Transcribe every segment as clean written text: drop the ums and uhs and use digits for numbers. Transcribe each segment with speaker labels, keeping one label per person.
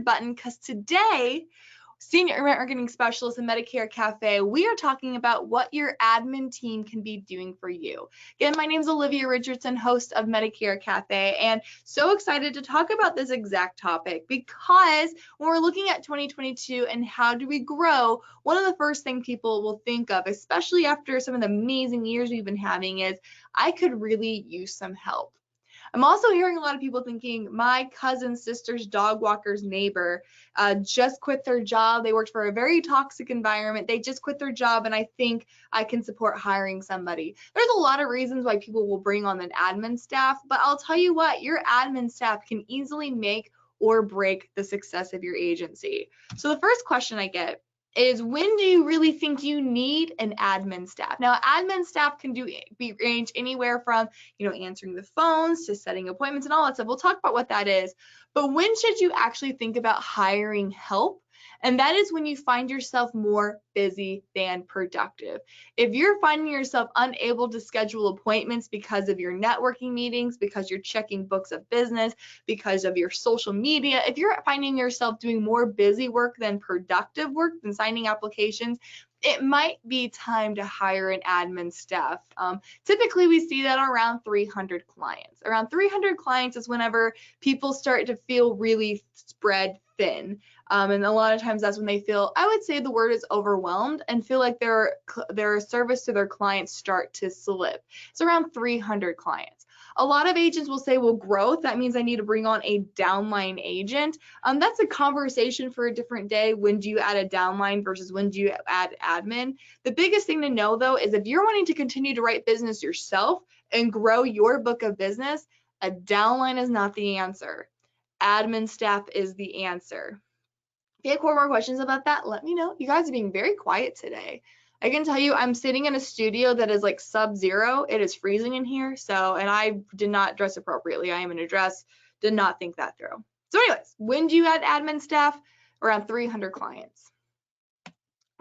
Speaker 1: button, because today, Senior Marketing Specialist in Medicare Cafe, we are talking about what your admin team can be doing for you. Again, my name is Olivia Richardson, host of Medicare Cafe, and so excited to talk about this exact topic because when we're looking at 2022 and how do we grow, one of the first things people will think of, especially after some of the amazing years we've been having, is I could really use some help. I'm also hearing a lot of people thinking my cousin's sister's dog walker's neighbor just quit their job. They worked for a very toxic environment. They just quit their job, and I think I can support hiring somebody. There's a lot of reasons why people will bring on an admin staff, but I'll tell you what, your admin staff can easily make or break the success of your agency. So the first question I get is, when do you really think you need an admin staff? Now, admin staff can range anywhere from, answering the phones to setting appointments and all that stuff. We'll talk about what that is. But when should you actually think about hiring help? And that is when you find yourself more busy than productive. If you're finding yourself unable to schedule appointments because of your networking meetings, because you're checking books of business, because of your social media, if you're finding yourself doing more busy work than productive work, than signing applications, it might be time to hire an admin staff. Typically, we see that around 300 clients. Around 300 clients is whenever people start to feel really spread thin. And a lot of times that's when they feel, I would say the word is overwhelmed, and feel like their service to their clients start to slip. It's around 300 clients. A lot of agents will say, well, growth, that means I need to bring on a downline agent. That's a conversation for a different day. When do you add a downline versus when do you add admin? The biggest thing to know, though, is if you're wanting to continue to write business yourself and grow your book of business, a downline is not the answer. Admin staff is the answer. If you have more questions about that, let me know. You guys are being very quiet today. I can tell you I'm sitting in a studio that is like sub-zero. It is freezing in here. And I did not dress appropriately. I am in a dress. Did not think that through. So anyways, when do you add admin staff? Around 300 clients.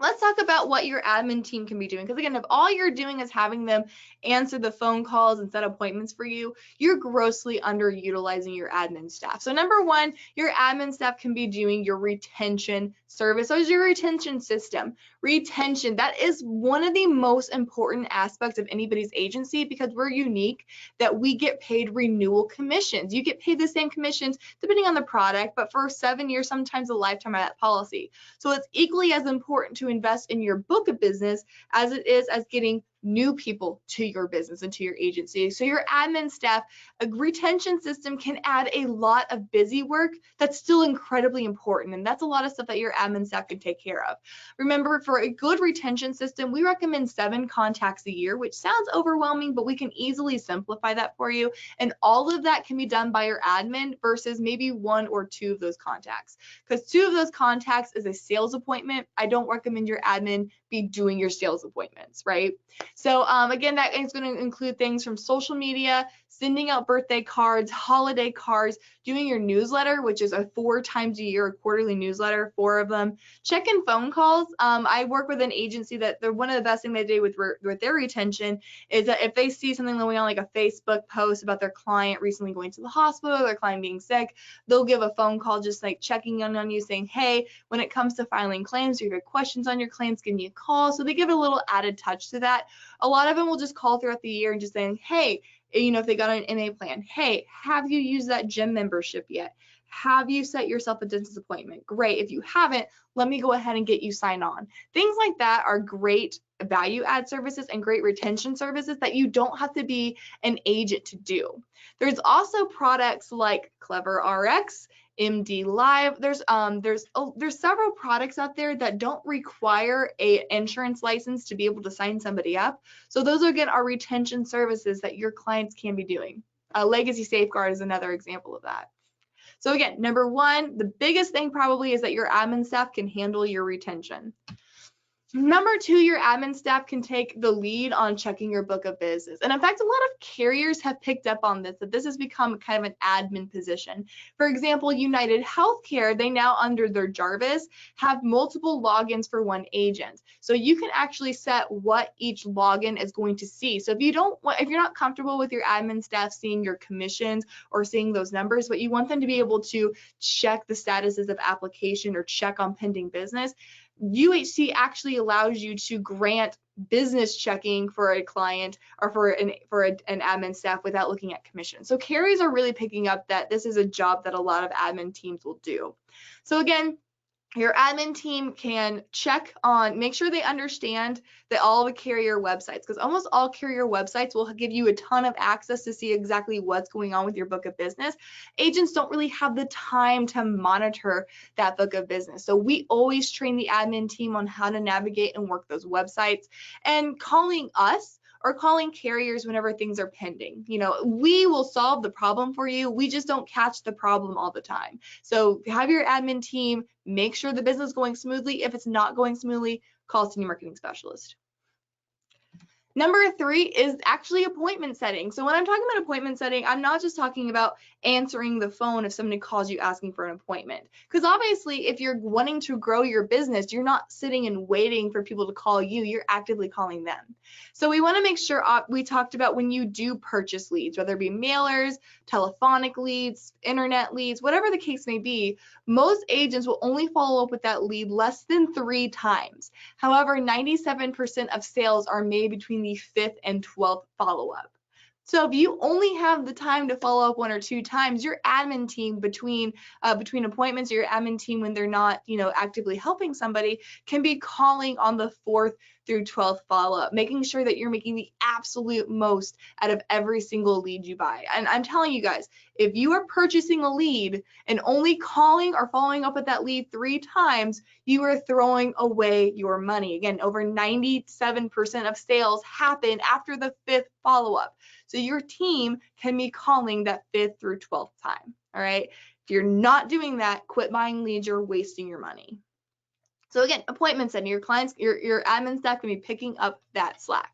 Speaker 1: Let's talk about what your admin team can be doing. Because again, if all you're doing is having them answer the phone calls and set appointments for you, you're grossly underutilizing your admin staff. So number one, your admin staff can be doing your retention service. So is your retention system. Retention, that is one of the most important aspects of anybody's agency, because we're unique that we get paid renewal commissions. You get paid the same commissions depending on the product, but for 7 years, sometimes a lifetime of that policy. So it's equally as important to invest in your book of business as it is as getting new people to your business and to your agency. So your admin staff, a retention system can add a lot of busy work that's still incredibly important. And that's a lot of stuff that your admin staff can take care of. Remember, for a good retention system, we recommend 7 contacts a year, which sounds overwhelming, but we can easily simplify that for you. And all of that can be done by your admin versus maybe 1 or 2 of those contacts. Because 2 of those contacts is a sales appointment. I don't recommend your admin be doing your sales appointments, right? So again, that is going to include things from social media, sending out birthday cards, holiday cards, doing your newsletter, which is a 4 times a year, a quarterly newsletter, 4 of them, checking phone calls. I work with an agency that one of the best things they do with their retention is that if they see something going on, like a Facebook post about their client recently going to the hospital, their client being sick, they'll give a phone call just like checking in on you, saying, hey, when it comes to filing claims, or you have questions on your claims, give me a call. So they give a little added touch to that. A lot of them will just call throughout the year and just saying, hey, if they got an MA plan, hey, have you used that gym membership yet? Have you set yourself a dentist appointment? Great. If you haven't, let me go ahead and get you signed on. Things like that are great value add services and great retention services that you don't have to be an agent to do. There's also products like Clever RX, MD Live. There's several products out there that don't require an insurance license to be able to sign somebody up. So those again are retention services that your clients can be doing. Legacy Safeguard is another example of that. So again, number one, the biggest thing probably is that your admin staff can handle your retention. Number two, your admin staff can take the lead on checking your book of business. And in fact, a lot of carriers have picked up on this, that this has become kind of an admin position. For example, United Healthcare, they now under their Jarvis have multiple logins for one agent. So you can actually set what each login is going to see. So if you're not comfortable with your admin staff seeing your commissions or seeing those numbers, but you want them to be able to check the statuses of application or check on pending business, UHC actually allows you to grant business checking for a client or for an admin staff without looking at commission. So carriers are really picking up that this is a job that a lot of admin teams will do. So again, your admin team can make sure they understand that all the carrier websites, because almost all carrier websites will give you a ton of access to see exactly what's going on with your book of business. Agents don't really have the time to monitor that book of business. So we always train the admin team on how to navigate and work those websites, and calling us or calling carriers whenever things are pending. We will solve the problem for you. We just don't catch the problem all the time. So have your admin team make sure the business is going smoothly. If it's not going smoothly, call a senior marketing specialist. Number three is actually appointment setting. So when I'm talking about appointment setting, I'm not just talking about answering the phone if somebody calls you asking for an appointment. Because obviously, if you're wanting to grow your business, you're not sitting and waiting for people to call you. You're actively calling them. So we want to make sure we talked about when you do purchase leads, whether it be mailers, telephonic leads, internet leads, whatever the case may be, most agents will only follow up with that lead less than 3 times. However, 97% of sales are made between the 5th and 12th follow-up. So if you only have the time to follow up 1 or 2 times, your admin team between appointments, or your admin team when they're not, actively helping somebody, can be calling on the 4th through 12th follow-up, making sure that you're making the absolute most out of every single lead you buy. And I'm telling you guys, if you are purchasing a lead and only calling or following up with that lead 3 times, you are throwing away your money. Again, over 97% of sales happen after the 5th follow-up. So your team can be calling that 5th through 12th time. All right. If you're not doing that, quit buying leads. You're wasting your money. So again, appointment setting, your admin staff can be picking up that slack.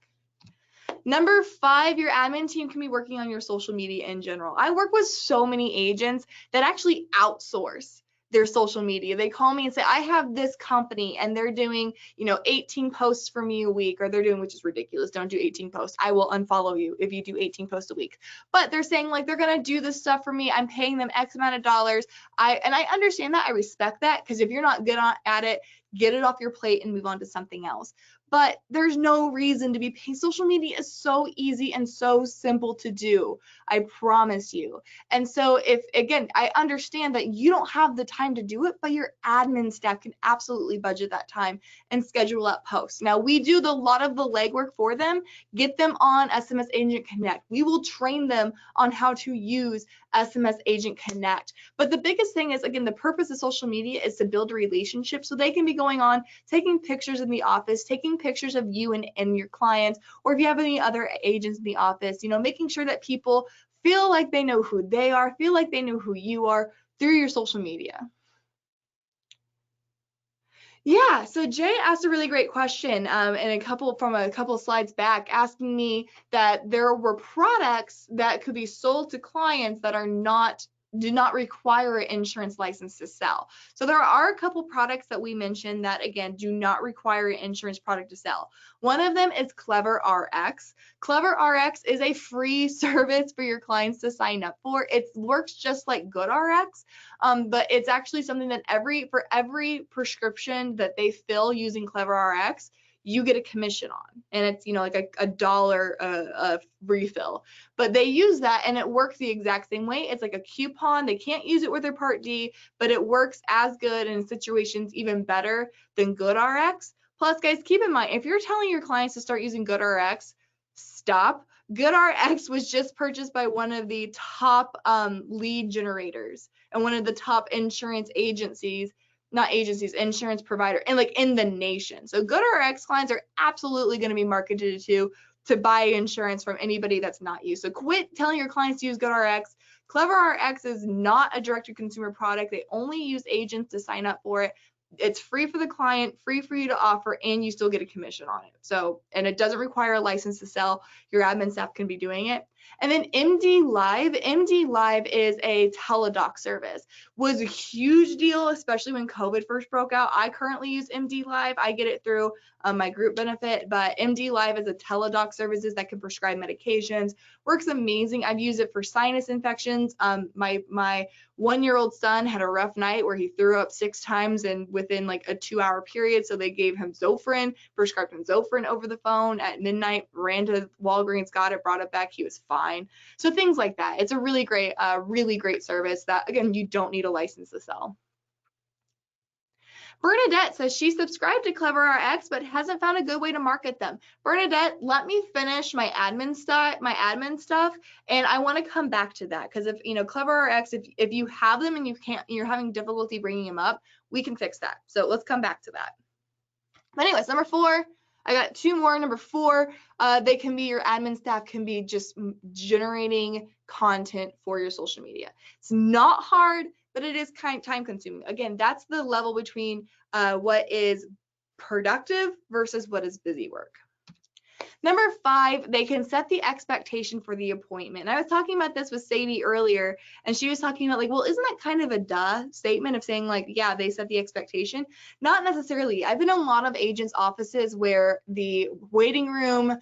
Speaker 1: Number 5, your admin team can be working on your social media in general. I work with so many agents that actually outsource their social media. They call me and say, I have this company and they're doing, 18 posts for me a week, or they're doing, which is ridiculous. Don't do 18 posts. I will unfollow you if you do 18 posts a week. But they're saying like, they're going to do this stuff for me. I'm paying them X amount of dollars. I understand that. I respect that, because if you're not good at it, get it off your plate and move on to something else. But there's no reason to be paying. Social media is so easy and so simple to do. I promise you. And so I understand that you don't have the time to do it, but your admin staff can absolutely budget that time and schedule that post. Now, we do a lot of the legwork for them, get them on SMS Agent Connect. We will train them on how to use SMS Agent Connect. But the biggest thing is, again, the purpose of social media is to build a relationship, so they can be going on, taking pictures in the office, taking pictures of you and your clients, or if you have any other agents in the office, making sure that people feel like they know who they are, feel like they know who you are through your social media. Yeah, so Jay asked a really great question, and from a couple of slides back, asking me that there were products that could be sold to clients that do not require an insurance license to sell. So there are a couple products that we mentioned that, again, do not require an insurance product to sell. One of them is Clever RX. Clever RX is a free service for your clients to sign up for. It works just like Good RX, but it's actually something that for every prescription that they fill using Clever RX, you get a commission on, and it's like a $1 refill. But they use that and it works the exact same way. It's like a coupon. They can't use it with their Part D, but it works as good, and in situations even better than Good RX. Plus, guys, keep in mind, if you're telling your clients to start using Good RX, stop. Good RX was just purchased by one of the top lead generators and one of the top insurance insurance provider, and like in the nation. So Good RX clients are absolutely going to be marketed to buy insurance from anybody that's not you. So quit telling your clients to use Good RX. Clever RX is not a direct-to-consumer product. They only use agents to sign up for it. it's free for the client, free for you to offer, and you still get a commission on it. So, and it doesn't require a license to sell. Your admin staff can be doing it. And then MD Live is a teledoc service. Was a huge deal, especially when COVID first broke out. I currently use MD Live. I get it through my group benefit, but MD Live is a teledoc services that can prescribe medications. Works amazing. I've used it for sinus infections. My 1-year-old son had a rough night where he threw up 6 times and within like a 2-hour period. So they gave him Zofran, prescribed him Zofran over the phone at midnight, ran to Walgreens, got it, brought it back. He was fine. So things like that. It's a really great service that, again, you don't need a license to sell. Bernadette says she subscribed to CleverRx but hasn't found a good way to market them. Bernadette, let me finish my admin stuff, and I want to come back to that, because if CleverRx, if you have them and you're having difficulty bringing them up, we can fix that. So let's come back to that. But anyways, number 4, I got 2 more. Number 4, they can be, your admin staff can be just generating content for your social media. It's not hard, but it is kind of time consuming. Again, that's the level between what is productive versus what is busy work. Number 5, they can set the expectation for the appointment. And I was talking about this with Sadie earlier, and she was talking about like, well, isn't that kind of a duh statement of saying like, yeah, they set the expectation? Not necessarily. I've been in a lot of agents' offices where the waiting room,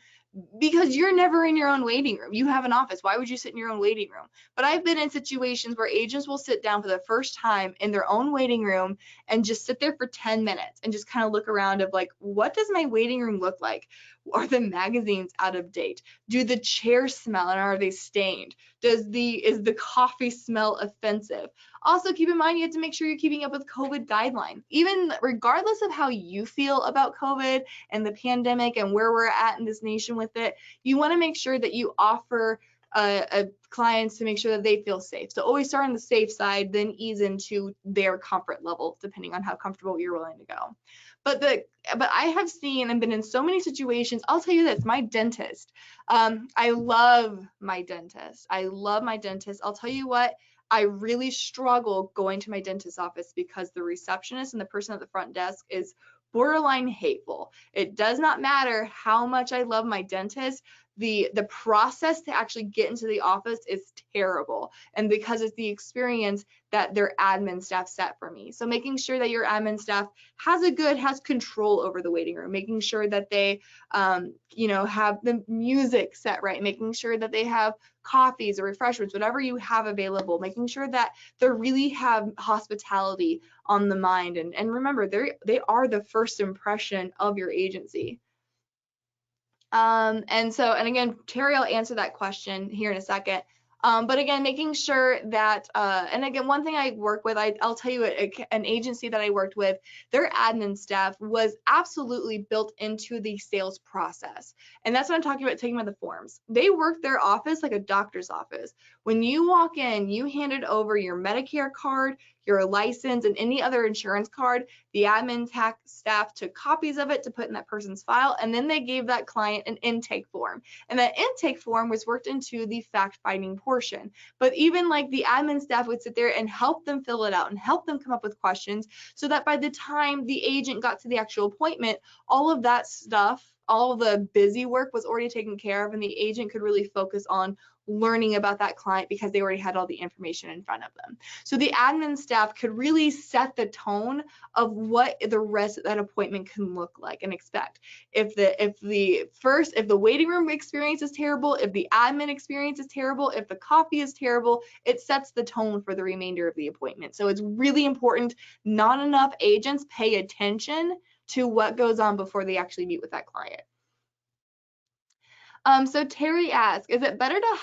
Speaker 1: because you're never in your own waiting room. You have an office. Why would you sit in your own waiting room? But I've been in situations where agents will sit down for the first time in their own waiting room and just sit there for 10 minutes and just kind of look around of like, what does my waiting room look like? Are the magazines out of date? Do the chairs smell and are they stained? Is the coffee smell offensive? Also, keep in mind, you have to make sure you're keeping up with COVID guidelines. Even regardless of how you feel about COVID and the pandemic and where we're at in this nation with it, you want to make sure that you offer clients to make sure that they feel safe. So always start on the safe side, then ease into their comfort level, depending on how comfortable you're willing to go. But I have seen and been in so many situations. I'll tell you this, my dentist, I love my dentist. I'll tell you what, I really struggle going to my dentist's office because the receptionist and the person at the front desk is borderline hateful. It does not matter how much I love my dentist. The process to actually get into the office is terrible, and because it's the experience that their admin staff set for me. So making sure that your admin staff has control over the waiting room, making sure that they have the music set right, making sure that they have coffees or refreshments, whatever you have available, making sure that they really have hospitality on the mind, and remember, they are the first impression of your agency. And again, Terry, I'll answer that question here in a second. But again, making sure that, and again, one thing I work with, I'll tell you, an agency that I worked with, their admin staff was absolutely built into the sales process. And that's what I'm talking about, taking about the forms. They work their office like a doctor's office. When you walk in, you handed over your Medicare card, your license, and any other insurance card. The admin staff took copies of it to put in that person's file, and then they gave that client an intake form. And that intake form was worked into the fact-finding portion. But even like the admin staff would sit there and help them fill it out and help them come up with questions, so that by the time the agent got to the actual appointment, all of that stuff, all of the busy work was already taken care of, and the agent could really focus on learning about that client because they already had all the information in front of them. So the admin staff could really set the tone of what the rest of that appointment can look like and expect. If the waiting room experience is terrible, if the admin experience is terrible, if the coffee is terrible, it sets the tone for the remainder of the appointment. So it's really important. Not enough agents pay attention to what goes on before they actually meet with that client. So Terry asks, is it better to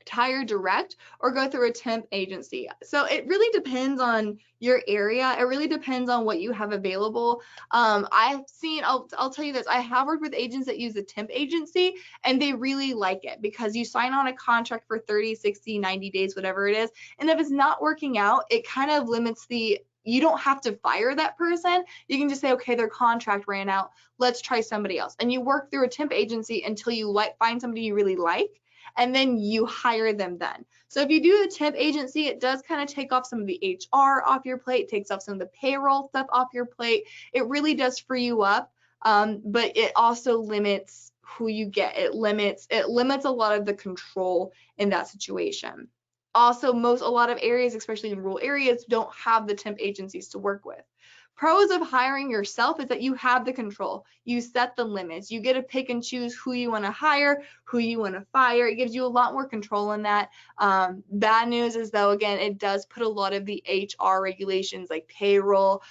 Speaker 1: hire direct or go through a temp agency? So it really depends on your area. It really depends on what you have available. I'll tell you this, I have worked with agents that use a temp agency, and they really like it because you sign on a contract for 30, 60, 90 days, whatever it is. And if it's not working out, it kind of limits you don't have to fire that person. You can just say, okay, their contract ran out, let's try somebody else. And you work through a temp agency until you find somebody you really like, and then you hire them then. So if you do the temp agency, it does kind of take off some of the HR off your plate, takes off some of the payroll stuff off your plate. It really does free you up, but it also limits who you get. It limits a lot of the control in that situation. Also, a lot of areas, especially in rural areas, don't have the temp agencies to work with. Pros of hiring yourself is that you have the control. You set the limits. You get to pick and choose who you want to hire, who you want to fire. It gives you a lot more control in that. Bad news is, though, again, it does put a lot of the HR regulations like payroll,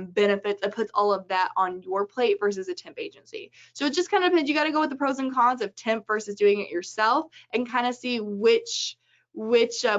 Speaker 1: benefits. It puts all of that on your plate versus a temp agency. So it just kind of depends. You got to go with the pros and cons of temp versus doing it yourself and kind of see which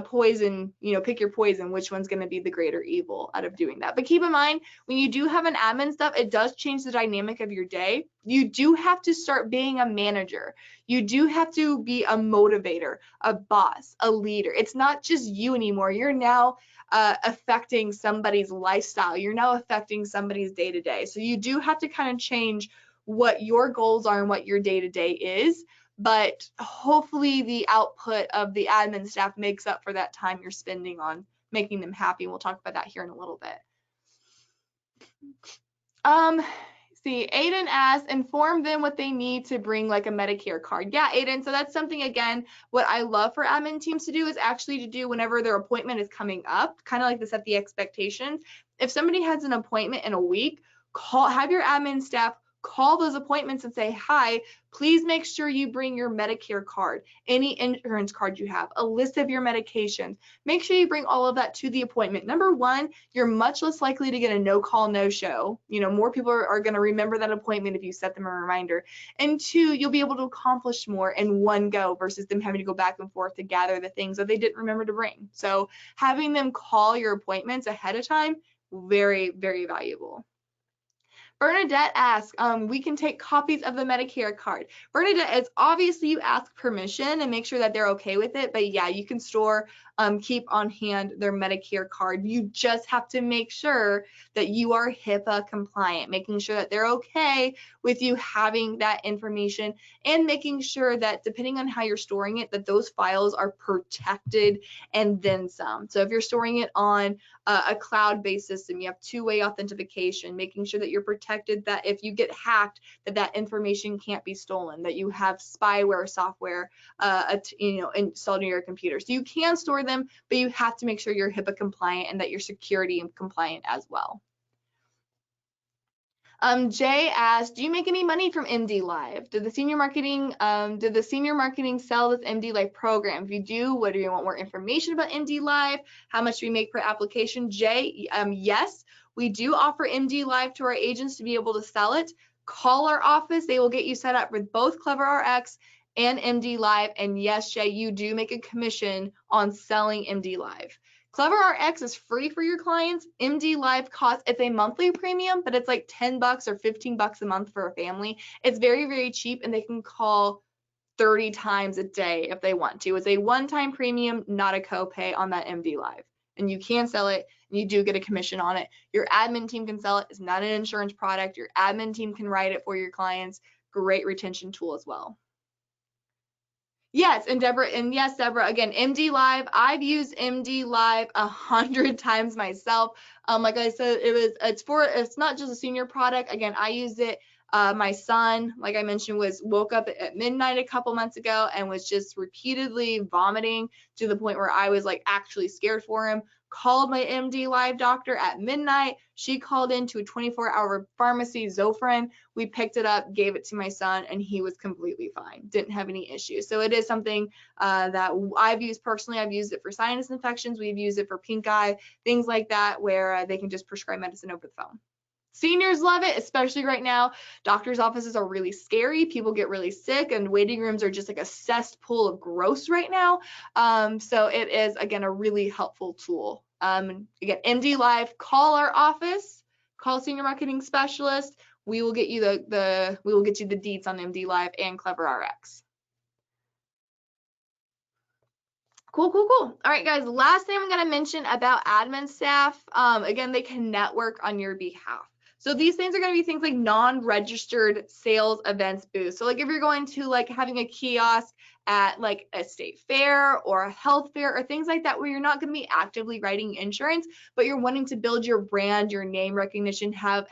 Speaker 1: poison, pick your poison, which one's going to be the greater evil out of doing that. But keep in mind, when you do have an admin stuff, it does change the dynamic of your day. You do have to start being a manager. You do have to be a motivator, a boss, a leader. It's not just you anymore. You're now affecting somebody's lifestyle. You're now affecting somebody's day-to-day. So you do have to kind of change what your goals are and what your day-to-day is. But hopefully the output of the admin staff makes up for that time you're spending on making them happy. We'll talk about that here in a little bit. Aiden asks, inform them what they need to bring like a Medicare card. Yeah, Aiden, so that's something, again, what I love for admin teams to do is actually to do whenever their appointment is coming up, kind of like to set the expectations. If somebody has an appointment in a week, have your admin staff call those appointments and say, hi, please make sure you bring your Medicare card, any insurance card you have, a list of your medications. Make sure you bring all of that to the appointment. Number one, you're much less likely to get a no-call, no-show. More people are going to remember that appointment if you set them a reminder. And two, you'll be able to accomplish more in one go versus them having to go back and forth to gather the things that they didn't remember to bring. So having them call your appointments ahead of time, very, very valuable. Bernadette asks, we can take copies of the Medicare card. Bernadette, it's obviously you ask permission and make sure that they're okay with it, but yeah, you can keep on hand their Medicare card. You just have to make sure that you are HIPAA compliant, making sure that they're okay with you having that information and making sure that depending on how you're storing it, that those files are protected and then some. So if you're storing it on a cloud-based system, you have two-way authentication, making sure that you're protected, that if you get hacked, that information can't be stolen, that you have spyware software installed in your computer. So you can store them, but you have to make sure you're HIPAA compliant and that you're security compliant as well. Jay asked, do you make any money from MD Live? Did the senior marketing sell this MD Live program? If you do, what do you want more information about MD Live? How much do we make per application? Jay, yes, we do offer MD Live to our agents to be able to sell it. Call our office. They will get you set up with both CleverRx and MD Live. And yes, Jay, you do make a commission on selling MD Live. CleverRx is free for your clients. MD Live it's a monthly premium, but it's like $10 or $15 a month for a family. It's very, very cheap, and they can call 30 times a day if they want to. It's a one-time premium, not a copay on that MD Live. And you can sell it, and you do get a commission on it. Your admin team can sell it. It's not an insurance product. Your admin team can write it for your clients. Great retention tool as well. Yes, and yes, Deborah, again, MD Live, I've used MD Live 100 times myself. Like I said, it's not just a senior product. Again, I used it. My son, like I mentioned, woke up at midnight a couple months ago and was just repeatedly vomiting to the point where I was like actually scared for him. Called my MD Live doctor at midnight. She called into a 24-hour pharmacy, Zofran. We picked it up, gave it to my son, and he was completely fine. Didn't have any issues. So it is something that I've used personally. I've used it for sinus infections. We've used it for pink eye, things like that, where they can just prescribe medicine over the phone. Seniors love it, especially right now. Doctors' offices are really scary. People get really sick, and waiting rooms are just like a cesspool of gross right now. So it is, again, a really helpful tool. Again, MD Live, call our office, call senior marketing specialist. We will get you the deets on MD Live and CleverRx. Cool. All right, guys, last thing I'm going to mention about admin staff, again, they can network on your behalf. So these things are going to be things like non-registered sales events booths. So like if you're going to like having a kiosk at like a state fair or a health fair or things like that, where you're not going to be actively writing insurance, but you're wanting to build your brand, your name recognition, have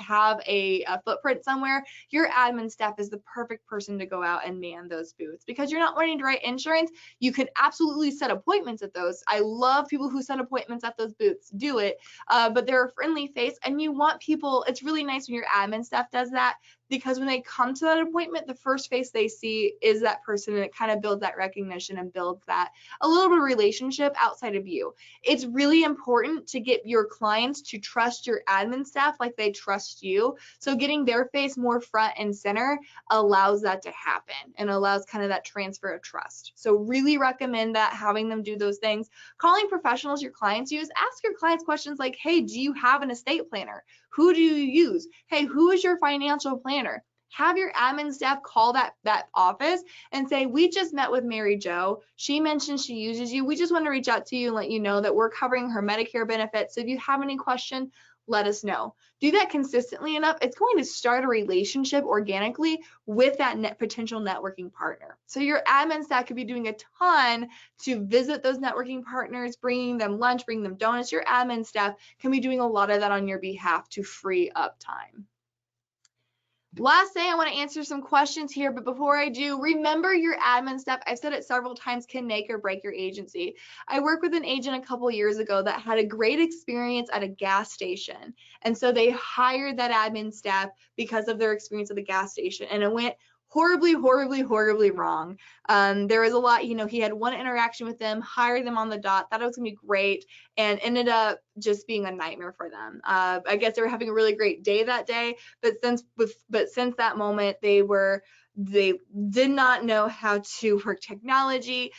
Speaker 1: a footprint somewhere, your admin staff is the perfect person to go out and man those booths. Because you're not wanting to write insurance, you can absolutely set appointments at those. I love people who set appointments at those booths. Do it. But they're a friendly face, and you want people, it's really nice when your admin staff does that, because when they come to that appointment, the first face they see is that person, and it kind of builds that recognition and builds that a little bit of relationship outside of you. It's really important to get your clients to trust your admin staff like they trust you. So getting their face more front and center allows that to happen and allows kind of that transfer of trust. So really recommend that, having them do those things. Calling professionals your clients use, ask your clients questions like, hey, do you have an estate planner? Who do you use? Hey, who is your financial planner? Have your admin staff call that office and say, we just met with Mary Jo. She mentioned she uses you. We just want to reach out to you and let you know that we're covering her Medicare benefits. So if you have any question, let us know. Do that consistently enough, it's going to start a relationship organically with that potential networking partner. So your admin staff could be doing a ton to visit those networking partners, bringing them lunch, bringing them donuts. Your admin staff can be doing a lot of that on your behalf to free up time. Last thing, I want to answer some questions here, but before I do, remember your admin staff, I've said it several times, can make or break your agency. I worked with an agent a couple years ago that had a great experience at a gas station, and so they hired that admin staff because of their experience at the gas station, and it went horribly wrong. There was a lot, he had one interaction with them, hired them on the dot, thought it was gonna be great, and ended up just being a nightmare for them. I guess they were having a really great day that day, but since that moment, they did not know how to work technology.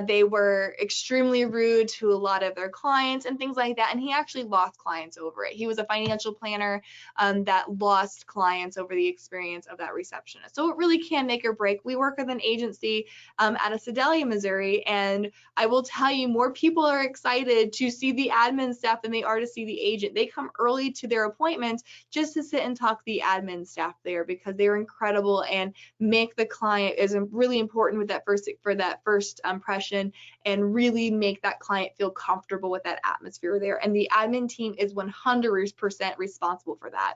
Speaker 1: They were extremely rude to a lot of their clients and things like that, and he actually lost clients over it. He was a financial planner that lost clients over the experience of that receptionist. So it really can make or break. We work with an agency out of Sedalia, Missouri, and I will tell you, more people are excited to see the admin staff than they are to see the agent. They come early to their appointments just to sit and talk to the admin staff there, because they're incredible and make the client is really important with that first impression, and really make that client feel comfortable with that atmosphere there. And the admin team is 100% responsible for that.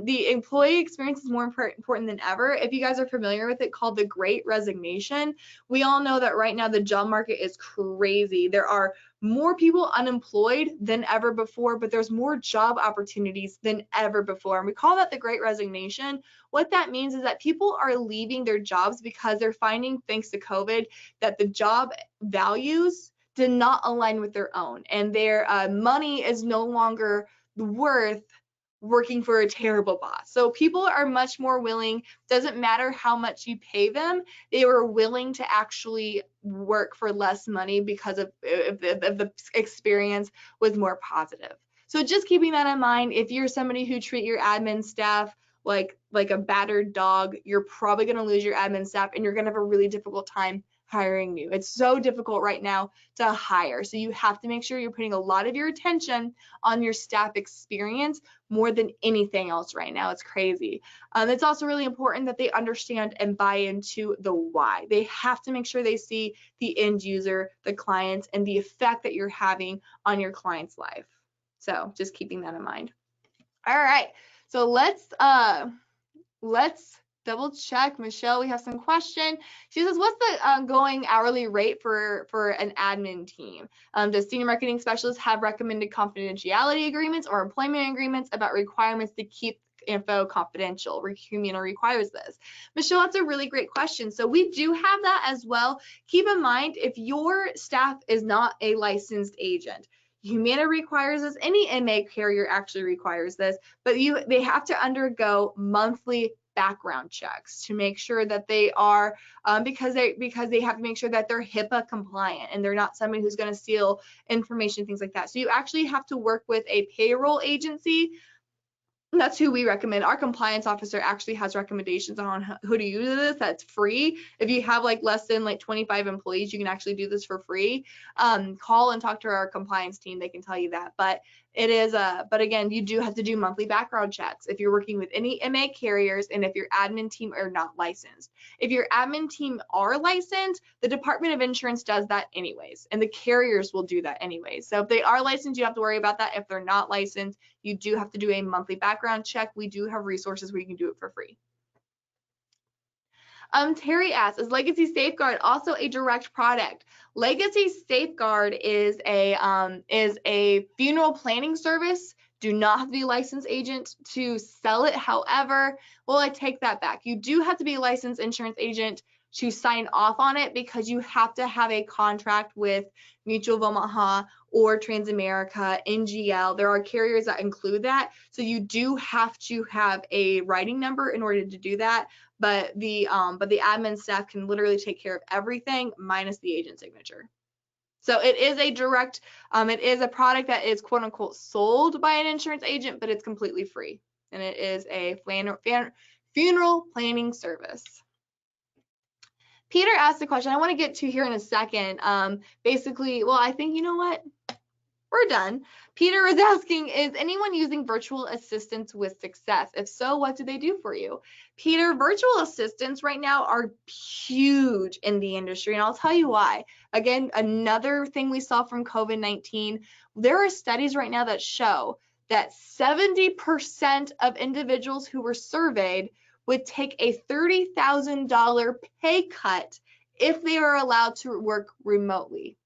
Speaker 1: The employee experience is more important than ever. If you guys are familiar with it, called the Great Resignation. We all know that right now the job market is crazy. There are more people unemployed than ever before, but there's more job opportunities than ever before. And we call that the Great Resignation. What that means is that people are leaving their jobs because they're finding, thanks to COVID, that the job values did not align with their own, and their money is no longer worth working for a terrible boss. So people are much more willing, doesn't matter how much you pay them, they were willing to actually work for less money because of the experience was more positive. So just keeping that in mind, if you're somebody who treat your admin staff like a battered dog, you're probably going to lose your admin staff, and you're going to have a really difficult time hiring new. It's so difficult right now to hire. So you have to make sure you're putting a lot of your attention on your staff experience more than anything else right now. It's crazy. It's also really important that they understand and buy into the why. They have to make sure they see the end user, the clients, and the effect that you're having on your client's life. So just keeping that in mind. All right. So let's double check. Michelle, we have some question. She says, what's the going hourly rate for an admin team? Does senior marketing specialists have recommended confidentiality agreements or employment agreements about requirements to keep info confidential? Humana requires this. Michelle, that's a really great question. So we do have that as well. Keep in mind, if your staff is not a licensed agent, Humana requires this, any MA carrier actually requires this, but they have to undergo monthly background checks to make sure that they are, because they have to make sure that they're HIPAA compliant and they're not somebody who's going to steal information, things like that. So you actually have to work with a payroll agency. That's who we recommend. Our compliance officer actually has recommendations on who to use this. That's free. If you have less than 25 employees, you can actually do this for free. Call and talk to our compliance team. They can tell you that. But It is but again, you do have to do monthly background checks if you're working with any MA carriers and if your admin team are not licensed. If your admin team are licensed, the Department of Insurance does that anyways, and the carriers will do that anyways. So if they are licensed, you have to worry about that. If they're not licensed, you do have to do a monthly background check. We do have resources where you can do it for free. Terry asks, is Legacy Safeguard also a direct product? Legacy Safeguard is a funeral planning service. Do not have to be a licensed agent to sell it. However, well, I take that back. You do have to be a licensed insurance agent to sign off on it because you have to have a contract with Mutual of Omaha or Transamerica, NGL. There are carriers that include that. So you do have to have a writing number in order to do that. But the admin staff can literally take care of everything minus the agent signature. So it is a direct, it is a product that is quote unquote sold by an insurance agent, but it's completely free. And it is a funeral planning service. Peter asked a question I want to get to here in a second. Basically, well, I think, you know what? We're done. Peter is asking, is anyone using virtual assistants with success? If so, what do they do for you? Peter, virtual assistants right now are huge in the industry, and I'll tell you why. Again, another thing we saw from COVID-19, there are studies right now that show that 70% of individuals who were surveyed would take a $30,000 pay cut if they are allowed to work remotely.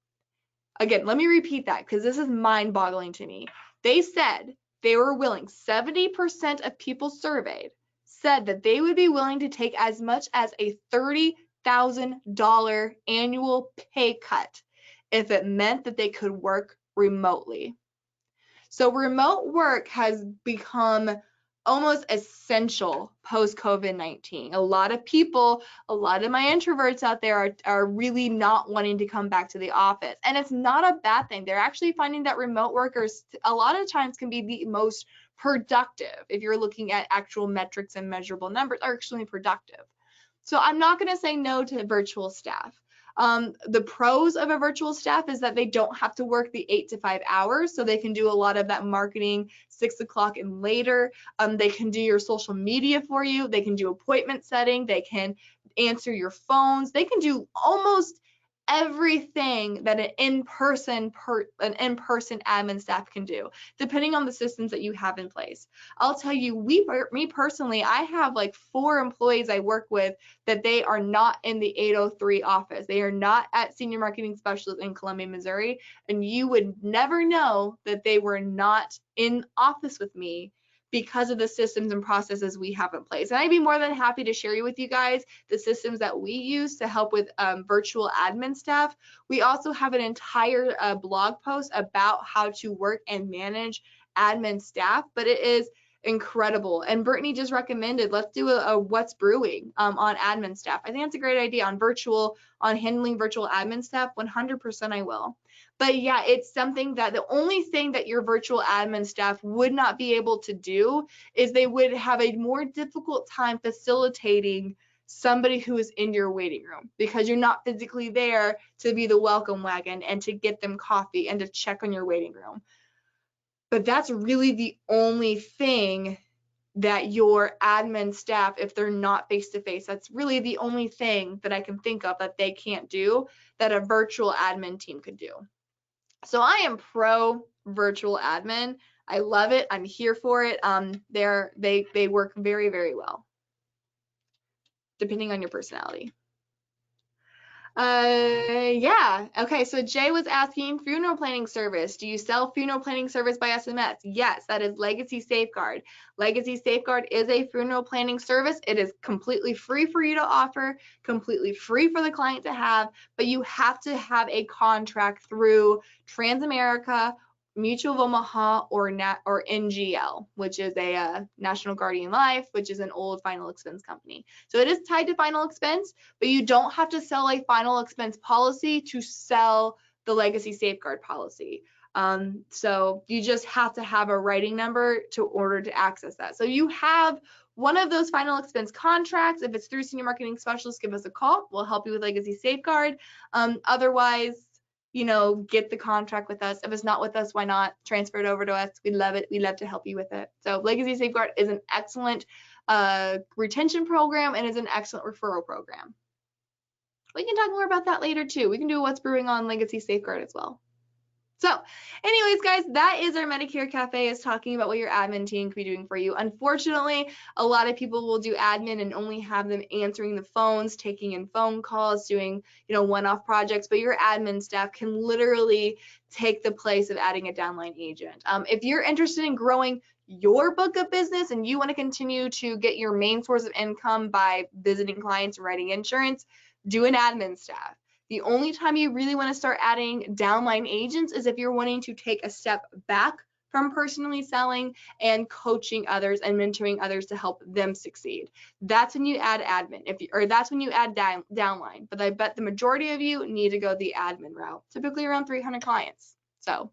Speaker 1: Again, let me repeat that because this is mind-boggling to me. They said they were willing, 70% of people surveyed said that they would be willing to take as much as a $30,000 annual pay cut if it meant that they could work remotely. So remote work has become almost essential post COVID-19. A lot of people, a lot of my introverts out there are really not wanting to come back to the office. And it's not a bad thing. They're actually finding that remote workers a lot of times can be the most productive. If you're looking at actual metrics and measurable numbers, are extremely productive. So I'm not going to say no to virtual staff. The pros of a virtual staff is that they don't have to work the 8 to 5 hours, so they can do a lot of that marketing 6 o'clock and later. They can do your social media for you. They can do appointment setting. They can answer your phones. They can do almost everything that an in-person admin staff can do, depending on the systems that you have in place. I'll tell you, me personally, I have like 4 employees I work with that they are not in the 803 office. They are not at Senior Marketing Specialist in Columbia, Missouri, and you would never know that they were not in office with me because of the systems and processes we have in place. And I'd be more than happy to share with you guys the systems that we use to help with virtual admin staff. We also have an entire blog post about how to work and manage admin staff, but it is incredible. And Brittany just recommended, let's do a what's brewing on admin staff. I think that's a great idea on handling virtual admin staff. 100% I will. But yeah, it's something that the only thing that your virtual admin staff would not be able to do is they would have a more difficult time facilitating somebody who is in your waiting room because you're not physically there to be the welcome wagon and to get them coffee and to check on your waiting room. But that's really the only thing that your admin staff, if they're not face-to-face, that's really the only thing that I can think of that they can't do that a virtual admin team could do. So I am pro virtual admin. I love it. I'm here for it. They work very, very well, depending on your personality. Yeah. Okay, so Jay was asking funeral planning service. Do you sell funeral planning service by SMS? Yes, that is Legacy Safeguard. Legacy Safeguard is a funeral planning service. It is completely free for you to offer, completely free for the client to have, but you have to have a contract through Transamerica, Mutual of Omaha, or NGL, which is a National Guardian Life, which is an old final expense company. So it is tied to final expense, but you don't have to sell a final expense policy to sell the Legacy Safeguard policy. So you just have to have a writing number to order to access that. So you have one of those final expense contracts. If it's through Senior Marketing Specialist, give us a call. We'll help you with Legacy Safeguard. Otherwise, you know, get the contract with us. If it's not with us, why not transfer it over to us? We'd love it. We'd love to help you with it. So Legacy Safeguard is an excellent retention program and is an excellent referral program. We can talk more about that later too. We can do what's brewing on Legacy Safeguard as well. So anyways, guys, that is our Medicare Cafe, is talking about what your admin team can be doing for you. Unfortunately, a lot of people will do admin and only have them answering the phones, taking in phone calls, doing, you know, one-off projects, but your admin staff can literally take the place of adding a downline agent. If you're interested in growing your book of business and you want to continue to get your main source of income by visiting clients and writing insurance, do an admin staff. The only time you really want to start adding downline agents is if you're wanting to take a step back from personally selling and coaching others and mentoring others to help them succeed. That's when you add admin, or that's when you add downline. But I bet the majority of you need to go the admin route, typically around 300 clients. So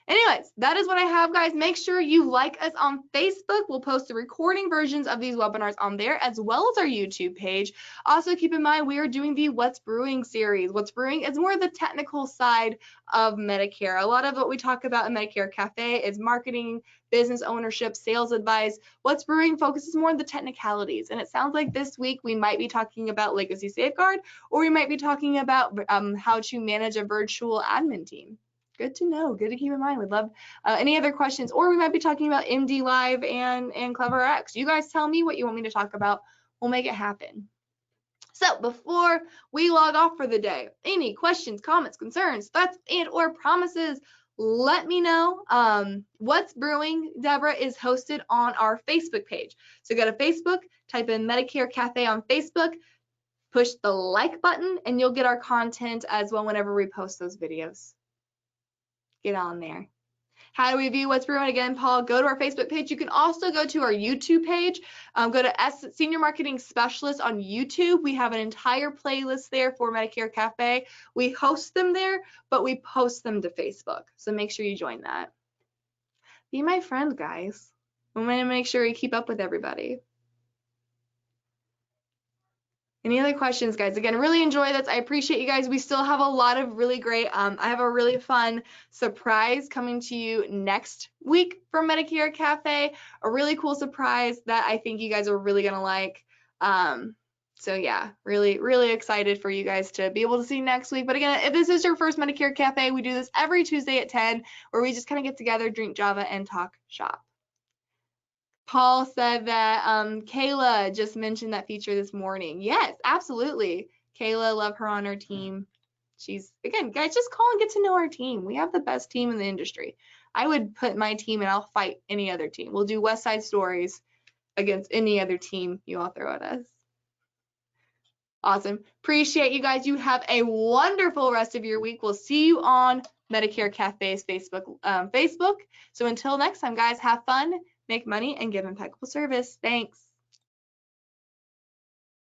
Speaker 1: anyways, that is what I have, guys. Make sure you like us on Facebook. We'll post the recording versions of these webinars on there, as well as our YouTube page. Also, keep in mind, we are doing the What's Brewing series. What's Brewing is more the technical side of Medicare. A lot of what we talk about in Medicare Cafe is marketing, business ownership, sales advice. What's Brewing focuses more on the technicalities. And it sounds like this week we might be talking about Legacy Safeguard, or we might be talking about how to manage a virtual admin team. Good to know. Good to keep in mind. We'd love any other questions, or we might be talking about MD Live and CleverX. You guys tell me what you want me to talk about. We'll make it happen. So before we log off for the day, any questions, comments, concerns, thoughts, and or promises, let me know. What's Brewing, Deborah, is hosted on our Facebook page. So go to Facebook, type in Medicare Cafe on Facebook, push the like button, and you'll get our content as well whenever we post those videos. Get on there. How do we view What's Brewing? Again, Paul, go to our Facebook page. You can also go to our YouTube page. Go to Senior Marketing Specialist on YouTube. We have an entire playlist there for Medicare Cafe. We host them there, but we post them to Facebook. So make sure you join that. Be my friend, guys. I'm going to make sure we keep up with everybody. Any other questions, guys? Again, really enjoy this. I appreciate you guys. We still have a lot of really great, I have a really fun surprise coming to you next week from Medicare Cafe, a really cool surprise that I think you guys are really going to like. So yeah, really, really excited for you guys to be able to see next week. But again, if this is your first Medicare Cafe, we do this every Tuesday at 10, where we just kind of get together, drink Java, and talk shop. Paul said that Kayla just mentioned that feature this morning. Yes, absolutely. Kayla, love her on our team. She's, again, guys, just call and get to know our team. We have the best team in the industry. I would put my team and I'll fight any other team. We'll do West Side Stories against any other team you all throw at us. Awesome. Appreciate you guys. You have a wonderful rest of your week. We'll see you on Medicare Cafe's Facebook. So until next time, guys, have fun, make money, and give impeccable service. Thanks.